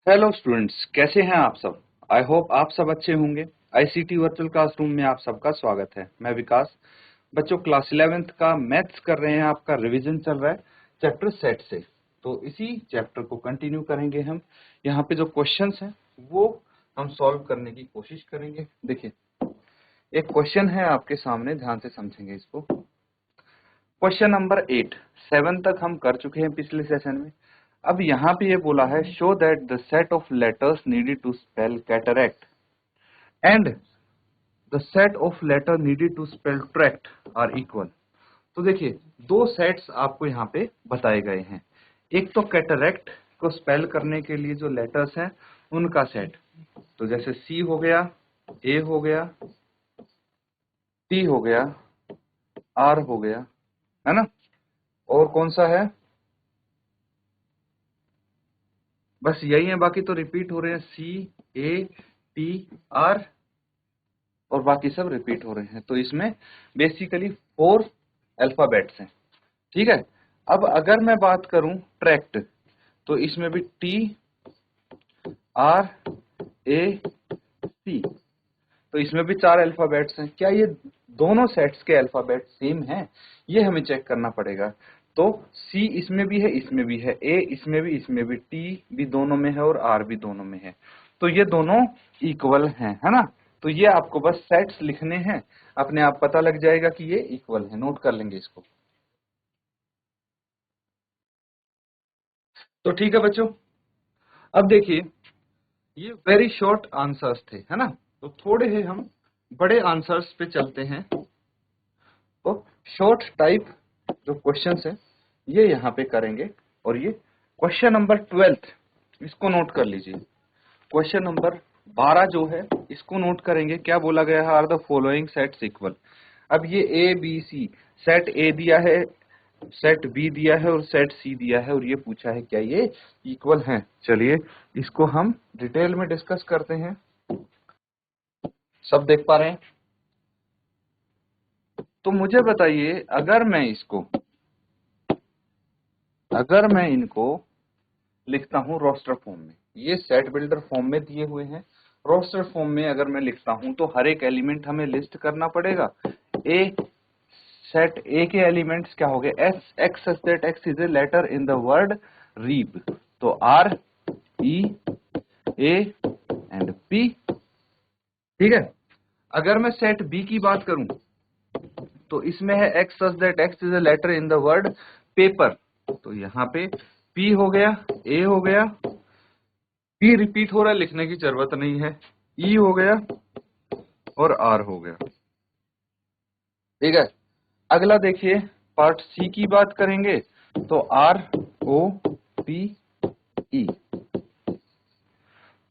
Hello students, कैसे हैं आप सब। आई होप आप सब अच्छे होंगे। आईसीटी वर्चुअल क्लासरूम में आप सबका स्वागत है। मैं विकास। बच्चों, क्लास 11th का मैथ्स कर रहे हैं, आपका रिवीजन चल रहा है चैप्टर सेट से। तो इसी चैप्टर को कंटिन्यू करेंगे हम। यहाँ पे जो क्वेश्चंस हैं वो हम सॉल्व करने की कोशिश करेंगे। देखिए, एक क्वेश्चन है आपके सामने, ध्यान से समझेंगे इसको। क्वेश्चन नंबर 8, 7 तक हम कर चुके हैं पिछले सेशन में। अब यहाँ पे ये बोला है, show that the set of letters needed to spell cataract and the set of letter needed to spell tract are equal. तो देखिए, दो सेट्स आपको यहाँ पे बताए गए हैं। एक तो कैटरैक्ट को स्पेल करने के लिए जो लेटर्स हैं उनका सेट, तो जैसे सी हो गया, ए हो गया, टी हो गया, आर हो गया, है ना। और कौन सा है, बस यही है, बाकी तो रिपीट हो रहे हैं, सी ए टी आर, और बाकी सब रिपीट हो रहे हैं। तो इसमें बेसिकली 4 अल्फाबेट्स हैं, ठीक है। अब अगर मैं बात करूं ट्रैक्ट, तो इसमें भी टी आर ए सी, तो इसमें भी 4 अल्फाबेट्स हैं। क्या ये दोनों सेट्स के अल्फाबेट सेम हैं, ये हमें चेक करना पड़ेगा। तो सी इसमें भी है, इसमें भी है, ए इसमें भी, इसमें भी, टी भी दोनों में है और आर भी दोनों में है। तो ये दोनों इक्वल हैं, है ना। तो ये आपको बस सेट्स लिखने हैं, अपने आप पता लग जाएगा कि ये इक्वल है। नोट कर लेंगे इसको। तो ठीक है बच्चों, अब देखिए, ये वेरी शॉर्ट आंसर्स थे, है ना। तो थोड़े ही हम बड़े आंसर्स पे चलते हैं। तो शॉर्ट टाइप जो क्वेश्चंस है ये यहाँ पे करेंगे। और ये क्वेश्चन नंबर 12, इसको नोट कर लीजिए। क्वेश्चन नंबर 12 जो है इसको नोट करेंगे। क्या बोला गया है, are the following sets equal. अब ये ए बी सी, सेट ए दिया है, सेट बी दिया है और सेट सी दिया है, और ये पूछा है क्या ये इक्वल हैं। चलिए इसको हम डिटेल में डिस्कस करते हैं। सब देख पा रहे हैं? तो मुझे बताइए, अगर मैं इनको लिखता हूं रोस्टर फॉर्म में, ये सेट बिल्डर फॉर्म में दिए हुए हैं। रोस्टर फॉर्म में अगर मैं लिखता हूं तो हर एक एलिमेंट हमें लिस्ट करना पड़ेगा। ए, सेट ए के एलिमेंट्स क्या हो गए, S X such that x is a letter in the word reap. तो R E A and P, ठीक है। अगर मैं सेट बी की बात करूं तो इसमें है x such that x is a letter in the word paper. तो यहाँ पे पी हो गया, ए हो गया, पी रिपीट हो रहा है, लिखने की जरूरत नहीं है, ई हो गया और आर हो गया, ठीक है। अगला देखिए, पार्ट सी की बात करेंगे तो आर ओ पी ई।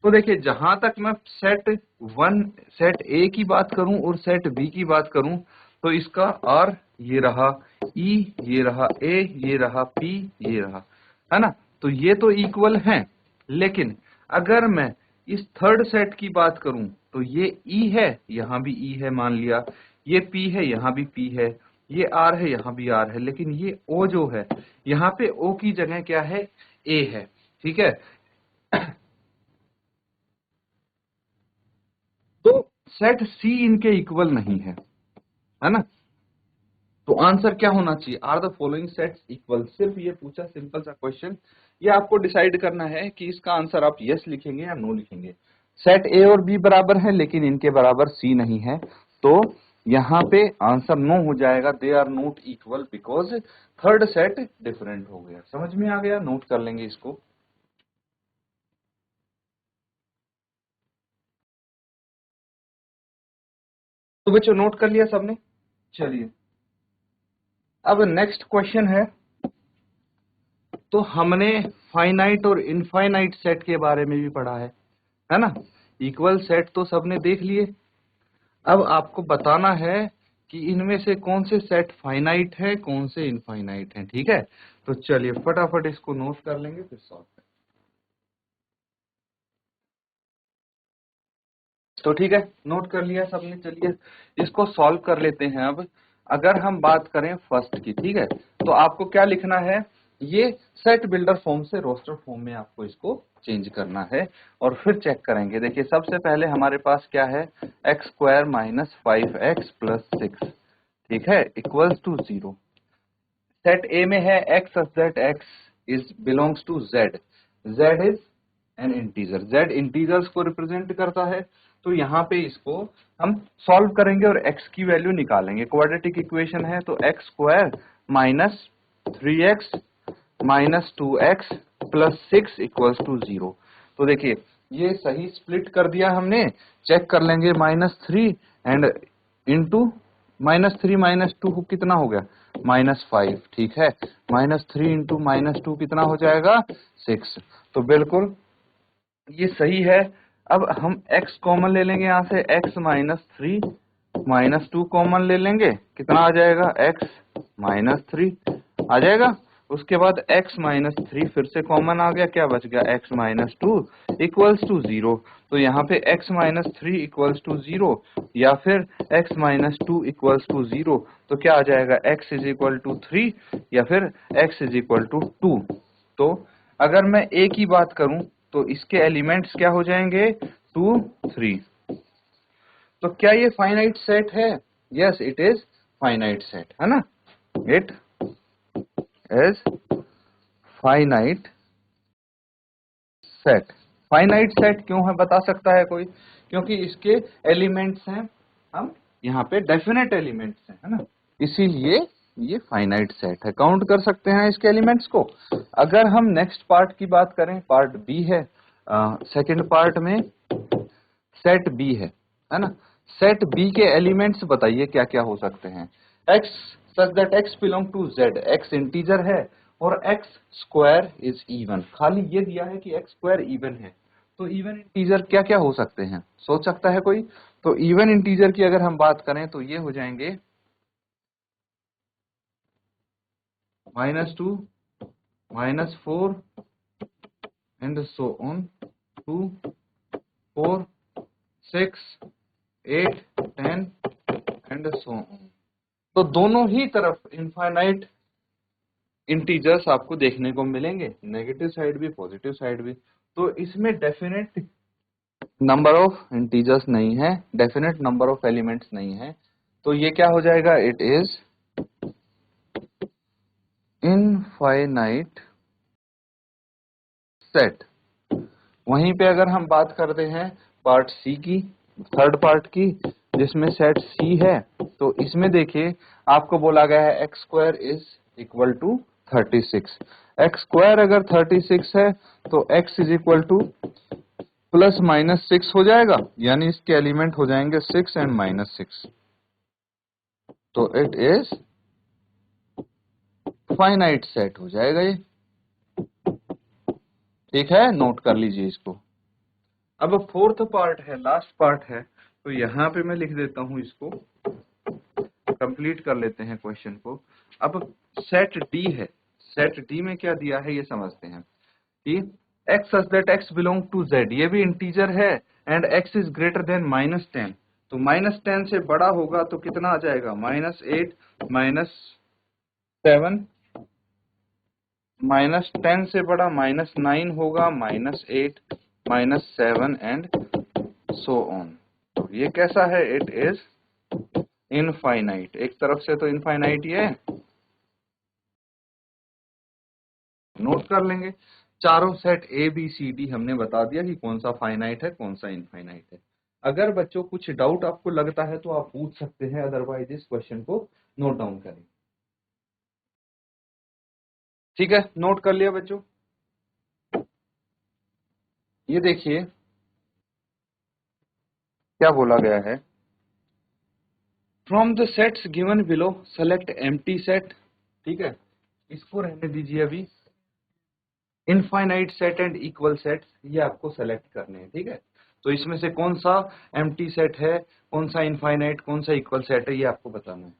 तो देखिए, जहां तक मैं सेट ए की बात करूं और सेट बी की बात करूं, तो इसका आर ये रहा, ई ये रहा, ए ये रहा, पी ये रहा, है ना। तो ये तो इक्वल हैं। लेकिन अगर मैं इस थर्ड सेट की बात करूं तो ये ई है, यहां भी ई है मान लिया, ये पी है, यहां भी पी है, ये आर है, यहां भी आर है, लेकिन ये ओ जो है, यहाँ पे ओ की जगह क्या है, ए है, ठीक है। तो सेट सी इनके इक्वल नहीं है ना। तो आंसर क्या होना चाहिए, are the following sets equal. सिर्फ ये पूछा, सिंपल सा क्वेश्चन। ये आपको डिसाइड करना है कि इसका आंसर आप यस लिखेंगे या नो लिखेंगे। सेट ए और बी बराबर है लेकिन इनके बराबर सी नहीं है, तो यहाँ पे आंसर नो हो जाएगा। They are not equal because third set different हो गया। समझ में आ गया? नोट कर लेंगे इसको। तो बच्चों, नोट कर लिया सबने? चलिए, अब नेक्स्ट क्वेश्चन है। तो हमने फाइनाइट और इनफाइनाइट सेट के बारे में भी पढ़ा है ना। इक्वल सेट तो सबने देख लिए। अब आपको बताना है कि इनमें से कौन से सेट फाइनाइट है, कौन से इनफाइनाइट हैं, ठीक है। तो चलिए फटाफट इसको नोट कर लेंगे, फिर सॉल्व करेंगे। तो ठीक है, नोट कर लिया सबने। चलिए इसको सॉल्व कर लेते हैं। अब अगर हम बात करें फर्स्ट की, ठीक है, तो आपको क्या लिखना है, ये सेट बिल्डर फॉर्म से रोस्टर फॉर्म में आपको इसको चेंज करना है और फिर चेक करेंगे। देखिए सबसे पहले हमारे पास क्या है, x square minus 5x plus 6, ठीक है, इक्वल्स टू 0। सेट ए में है x such that x is belongs to Z, Z is an integer, Z integers को रिप्रेजेंट करता है। तो यहाँ पे इसको हम सॉल्व करेंगे और x की वैल्यू निकालेंगे। क्वाड्रेटिक इक्वेशन है तो x square minus 3x minus 2x plus 6 equals to 0। तो देखिए ये सही स्प्लिट कर दिया हमने, चेक कर लेंगे, -3 एंड इंटू -3 -2 कितना हो गया, -5, ठीक है, -3 इंटू -2 कितना हो जाएगा, 6। तो बिल्कुल ये सही है। अब हम x कॉमन ले लेंगे यहाँ से, x -3 -2 कॉमन ले लेंगे, कितना आ जाएगा, x -3 आ जाएगा। उसके बाद x -3 फिर से कॉमन आ गया, क्या बच गया, x -2 इक्वल्स टू 0। तो यहाँ पे x -3 इक्वल्स टू 0 या फिर x -2 इक्वल्स टू 0, तो क्या आ जाएगा, x इज इक्वल टू 3 या फिर x इज इक्वल टू 2। तो अगर मैं a की बात करूं तो इसके एलिमेंट्स क्या हो जाएंगे, 2 3। तो क्या ये फाइनाइट सेट है, yes it is finite set, है ना, it is finite set. Finite set क्यों है बता सकता है कोई, क्योंकि इसके एलिमेंट्स हैं, हम यहाँ पे डेफिनेट एलिमेंट्स हैं, है ना, इसीलिए ये फाइनाइट सेट है, काउंट कर सकते हैं इसके एलिमेंट्स को। अगर हम नेक्स्ट पार्ट की बात करें, पार्ट बी है, सेकंड पार्ट में सेट बी है ना, सेट बी के एलिमेंट्स बताइए क्या क्या हो सकते हैं। X such that x belong to Z, x integer है और एक्स स्क्वायर इज इवन, खाली ये दिया है कि एक्स स्क्वायर इवन है। तो इवन इंटीजर क्या क्या हो सकते हैं, सोच सकता है कोई। तो इवन इंटीजर की अगर हम बात करें तो ये हो जाएंगे -2 -4 and so on, 2 4 6 8 10 and so on. तो दोनों ही तरफ इनफाइनाइट इंटीजर्स आपको देखने को मिलेंगे, नेगेटिव साइड भी पॉजिटिव साइड भी। तो इसमें डेफिनेट नंबर ऑफ इंटीजर्स नहीं है, डेफिनेट नंबर ऑफ एलिमेंट्स नहीं है। तो ये क्या हो जाएगा, इट इज इनफाइनाइट सेट। वहीं पे अगर हम बात करते हैं पार्ट सी की, थर्ड पार्ट की, जिसमें सेट सी है, तो इसमें देखिए आपको बोला गया है x square is equal to 36। X square अगर 36 है तो x is equal to plus minus 6 हो जाएगा, यानी इसके एलिमेंट हो जाएंगे 6 एंड -6। तो इट इज फाइनाइट सेट हो जाएगा ये, ठीक है, नोट कर लीजिए इसको। अब फोर्थ पार्ट है, लास्ट पार्ट है, तो यहाँ पे मैं लिख देता हूँ, इसको कंप्लीट कर लेते हैं क्वेश्चन को। अब सेट डी है, सेट डी में क्या दिया है ये समझते हैं कि x such that x belong to z, ये भी इंटीजर है, and x is greater than -10। तो -10 से बड़ा होगा तो कितना आ जाएगा, -8 -7, -10 से बड़ा -9 होगा, -8 -7 एंड सो ऑन। तो ये कैसा है, इट इज इनफाइनाइट। एक तरफ से तो इनफाइनाइट ही है, नोट कर लेंगे। चारों set A B C D हमने बता दिया कि कौन सा फाइनाइट है कौन सा इनफाइनाइट है। अगर बच्चों कुछ डाउट आपको लगता है तो आप पूछ सकते हैं, अदरवाइज इस क्वेश्चन को नोट डाउन करें, ठीक है। नोट कर लिया बच्चों, ये देखिए क्या बोला गया है, from the sets given below select empty set, ठीक है, इसको रहने दीजिए अभी। Infinite set and equal set ये आपको सेलेक्ट करने हैं, ठीक है। तो इसमें से कौन सा एम्प्टी सेट है, कौन सा इनफाइनाइट, कौन सा इक्वल सेट है, ये आपको बताना है,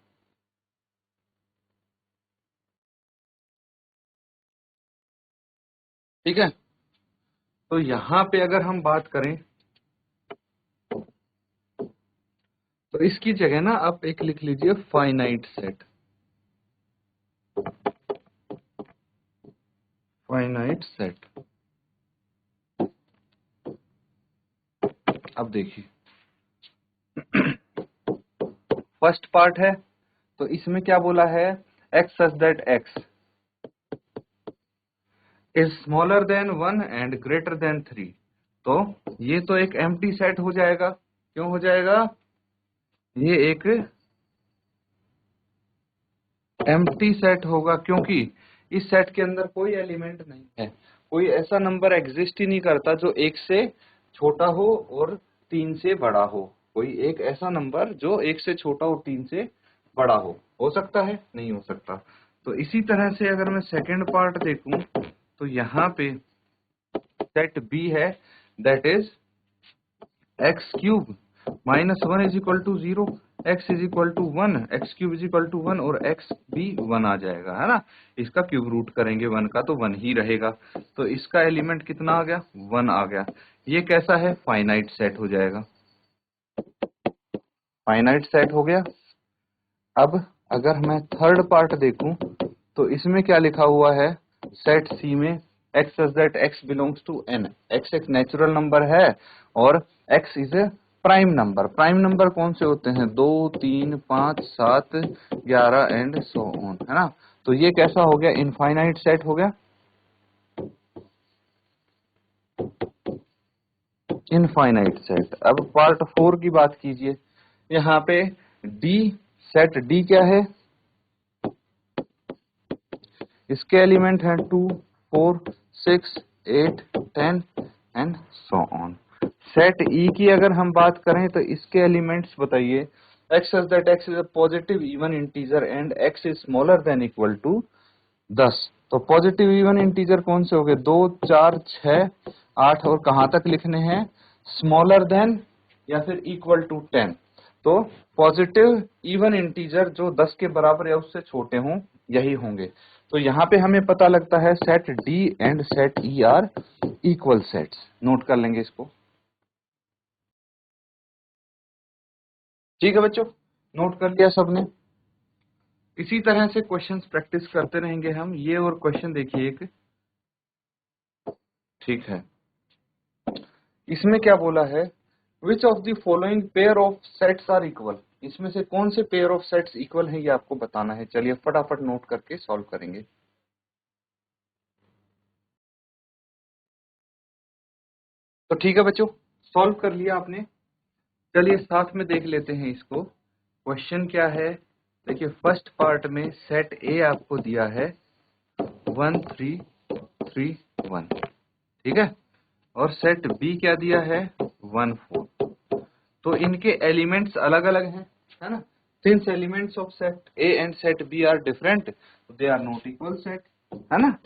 ठीक है। तो यहां पे अगर हम बात करें तो इसकी जगह ना आप एक लिख लीजिए फाइनाइट सेट, फाइनाइट सेट। अब देखिए फर्स्ट पार्ट है, तो इसमें क्या बोला है, x such that x is smaller than 1 and greater than 3। तो ये तो एक एम्प्टी सेट हो जाएगा। क्यों हो जाएगा, ये एक एम्प्टी सेट होगा क्योंकि इस सेट के अंदर कोई एलिमेंट नहीं है, कोई ऐसा नंबर एग्जिस्ट ही नहीं करता जो 1 से छोटा हो और 3 से बड़ा हो। कोई एक ऐसा नंबर जो 1 से छोटा और 3 से बड़ा हो सकता है, नहीं हो सकता। तो इसी तरह से अगर मैं सेकंड पार्ट देखूं तो यहाँ पे सेट बी है, that is x cube minus 1 is equal to 0, x is equal to 1, x cube is equal to 1 और एक्स भी 1 आ जाएगा, है ना। इसका क्यूब रूट करेंगे 1 का तो 1 ही रहेगा। तो इसका एलिमेंट कितना आ गया, 1 आ गया। ये कैसा है, फाइनाइट सेट हो जाएगा, फाइनाइट सेट हो गया। अब अगर मैं थर्ड पार्ट देखूं तो इसमें क्या लिखा हुआ है, सेट सी में x such that x belongs to n, x एक नेचुरल नंबर है और x is a prime number. Prime number कौन से होते हैं, 2, 3, 5, 7, 11 एंड सो ऑन, है ना। तो ये कैसा हो गया, इनफाइनाइट सेट हो गया, इनफाइनाइट सेट। अब पार्ट 4 की बात कीजिए, यहाँ पे डी, सेट डी क्या है, इसके एलिमेंट हैं 2, 4, 6, 8, 10 एंड सो ऑन। सेट ई की अगर हम बात करें तो इसके एलिमेंट्स बताइए, x such that x is a positive even integer and x is smaller than equal to 10। तो पॉजिटिव इवन इंटीजर कौन से हो गए, 2, 4, 6, 8 और कहाँ तक लिखने हैं, स्मॉलर देन या फिर इक्वल टू 10। तो पॉजिटिव इवन इंटीजर जो 10 के बराबर या उससे छोटे हों यही होंगे। तो यहाँ पे हमें पता लगता है set D and set E R equal sets. Note कर लेंगे इसको, ठीक है बच्चों, नोट कर लिया सबने। इसी तरह से क्वेश्चंस प्रैक्टिस करते रहेंगे हम। ये और क्वेश्चन देखिए एक, ठीक है, इसमें क्या बोला है, which of the following pair of sets are equal, इसमें से कौन से पेयर ऑफ सेट्स इक्वल है ये आपको बताना है। चलिए फटाफट नोट करके सॉल्व करेंगे। तो ठीक है बच्चों, सॉल्व कर लिया आपने। चलिए साथ में देख लेते हैं इसको। क्वेश्चन क्या है, देखिए फर्स्ट पार्ट में सेट ए आपको दिया है 1 3 3 1, ठीक है, और सेट बी क्या दिया है 1 4। तो इनके एलिमेंट्स अलग अलग हैं, है ना। Since elements of set A and set B are different, they are not equal set, है ना,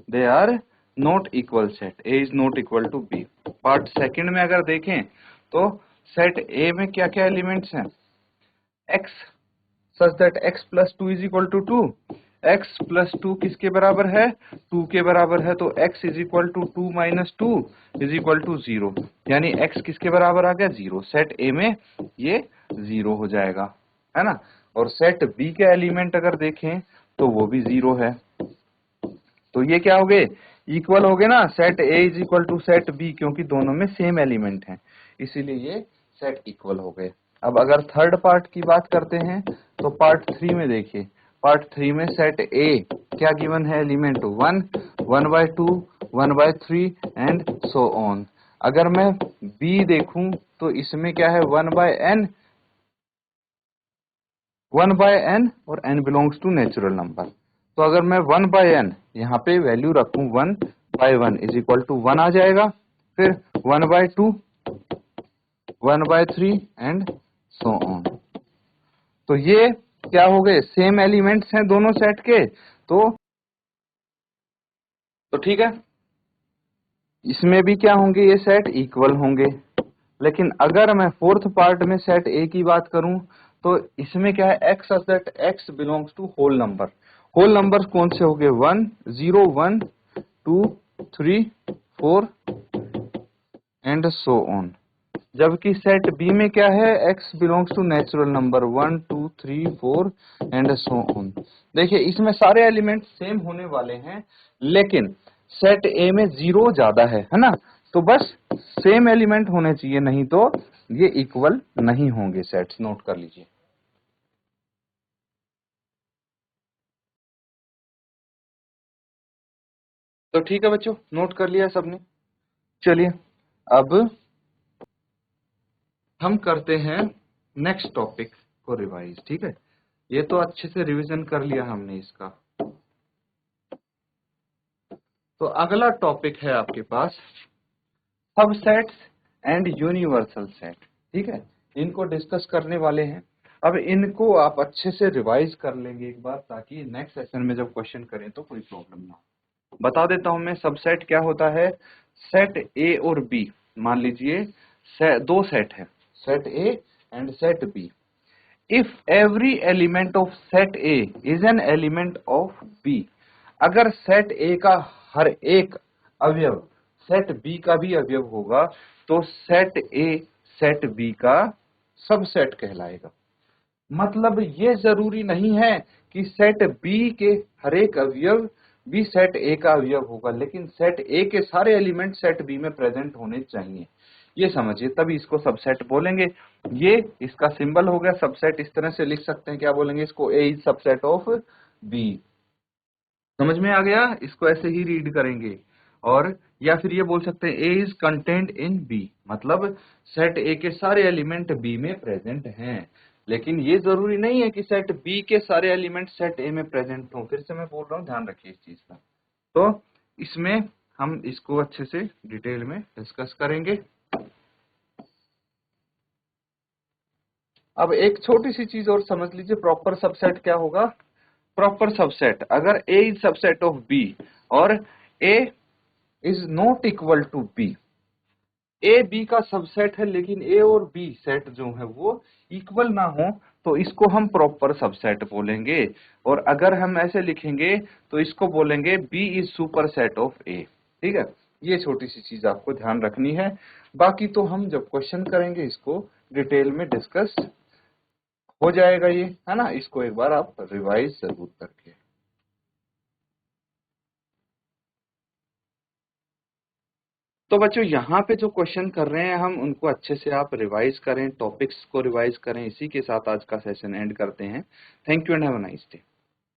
they are not equal set, A is not equal to B. Part second में अगर देखें तो सेट ए में क्या क्या एलिमेंट्स हैं, x such that x plus 2 is equal to 2, x plus 2 किसके बराबर है, 2 के बराबर है। तो x is equal to 2 minus 2 is equal to 0, यानी x किसके बराबर आ गया, 0। सेट ए में ये 0 हो जाएगा, है ना। और सेट बी के एलिमेंट अगर देखें तो वो भी 0 है। तो ये क्या हो गए, इक्वल हो गए ना, set A is equal to set B, क्योंकि दोनों में सेम एलिमेंट हैं, इसीलिए ये सेट इक्वल हो गए। अब अगर थर्ड पार्ट की बात करते हैं तो पार्ट 3 में देखिए, पार्ट 3 में सेट ए क्या गिवन है, एलिमेंट 1, 1/2, 1/3 एंड सो ऑन। अगर मैं बी देखूं तो इसमें क्या है, 1/n, 1/n और n belongs to natural number. तो अगर मैं 1/n यहाँ पे वैल्यू रखूं 1/1 इज इक्वल टू 1 आ जाएगा, फिर 1/2, 1/3 एंड सो ऑन। तो ये क्या हो गए, सेम एलिमेंट्स हैं दोनों सेट के। तो ठीक है, इसमें भी क्या होंगे, ये सेट इक्वल होंगे। लेकिन अगर मैं फोर्थ पार्ट में सेट ए की बात करूं तो इसमें क्या है, x such that x belongs to whole number. Whole numbers कौन से हो गए, 1 0 1 2 3 4 एंड सो ऑन। जबकि सेट बी में क्या है, x belongs to natural number 1 2 3 4 and so on. देखिए इसमें सारे एलिमेंट सेम होने वाले हैं, लेकिन सेट ए में 0 ज्यादा है ना, तो बस सेम एलिमेंट होने चाहिए, नहीं तो ये इक्वल नहीं होंगे सेट्स, नोट कर लीजिए। तो ठीक है बच्चों, नोट कर लिया सबने। चलिए अब हम करते हैं नेक्स्ट टॉपिक को रिवाइज। ठीक है, ये तो अच्छे से रिवीजन कर लिया हमने इसका। तो अगला टॉपिक है आपके पास सबसेट्स एंड यूनिवर्सल सेट। ठीक है, इनको डिस्कस करने वाले हैं। अब इनको आप अच्छे से रिवाइज कर लेंगे एक बार, ताकि नेक्स्ट सेशन में जब क्वेश्चन करें तो कोई प्रॉब्लम ना हो। बता देता हूं मैं, सबसेट क्या होता है। सेट ए और बी, मान लीजिए दो सेट है, set A and set B. If every element of set A is an element of B, अगर सेट ए का हर एक अवयव सेट बी का भी अवयव होगा, तो सेट ए सेट बी का सबसेट कहलाएगा। मतलब ये जरूरी नहीं है कि सेट बी के हर एक अवयव भी सेट ए का अवयव होगा, लेकिन सेट ए के सारे एलिमेंट सेट बी में प्रेजेंट होने चाहिए, ये समझिए, तभी इसको सबसेट बोलेंगे। ये इसका सिंबल हो गया सबसेट, इस तरह से लिख सकते हैं, क्या बोलेंगे इसको, ए इज सबसेट ऑफ बी। समझ में आ गया, इसको ऐसे ही रीड करेंगे। और या फिर ये बोल सकते हैं ए इज कंटेंट इन बी, मतलब सेट ए के सारे एलिमेंट बी में प्रेजेंट हैं, लेकिन ये जरूरी नहीं है कि सेट बी के सारे एलिमेंट सेट ए में प्रेजेंट हों। फिर से मैं बोल रहा हूँ, ध्यान रखिए इस चीज का। तो इसमें हम इसको अच्छे से डिटेल में डिस्कस करेंगे। अब एक छोटी सी चीज और समझ लीजिए, प्रॉपर सबसेट क्या होगा। प्रॉपर सबसेट, अगर A is subset of B और A is not equal to B, A B का सबसेट है लेकिन ए और बी सेट जो है वो इक्वल ना हो, तो इसको हम प्रॉपर सबसेट बोलेंगे। और अगर हम ऐसे लिखेंगे तो इसको बोलेंगे B is superset of A. ठीक है, ये छोटी सी चीज आपको ध्यान रखनी है। बाकी तो हम जब क्वेश्चन करेंगे इसको डिटेल में डिस्कस हो जाएगा, ये है ना। इसको एक बार आप रिवाइज जरूर करके। तो बच्चों यहाँ पे जो क्वेश्चन कर रहे हैं हम, उनको अच्छे से आप रिवाइज करें, टॉपिक्स को रिवाइज करें। इसी के साथ आज का सेशन एंड करते हैं। Thank you and have a nice day.